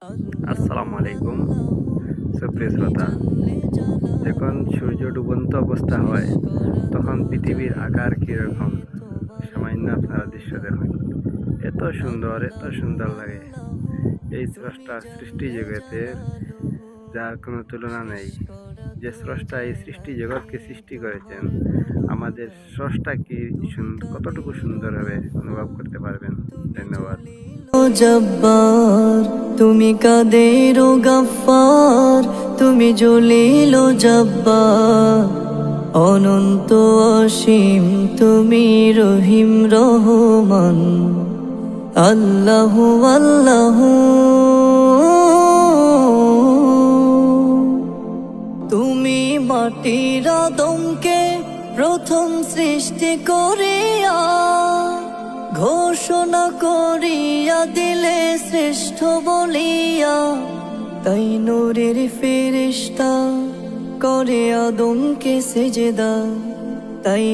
আসসালামু আলাইকুম সুপ্রিয় শ্রোতা। যখন সূর্য ডুবন্ত অবস্থা হয় তখন পৃথিবীর আকার কিরকম সামান্য আপনারা দৃশ্য দেখুন। এত সুন্দর লাগে। এই স্রষ্টা সৃষ্টি জগতের যার কোনো তুলনা নেই। যে স্রষ্টা এই সৃষ্টি জগৎকে সৃষ্টি করেছেন, আমাদের স্রষ্টা কি কতটুকু সুন্দর হবে অনুভব করতে পারবেন। ধন্যবাদ। ও জব্বার তুমি কাদের ও গফফার, তুমি জলিল ও জব্বার, অনন্ত অসীম তুমি রহিম রহমান। আল্লাহু আল্লাহু তুমি মাটির আদমকে প্রথম সৃষ্টি করিয়া ঘোষণা করিয়া দিলে শ্রেষ্ঠ বলিয়া, তাই নূরের ফেরেশতা করে আদমকে সেজদা, তাই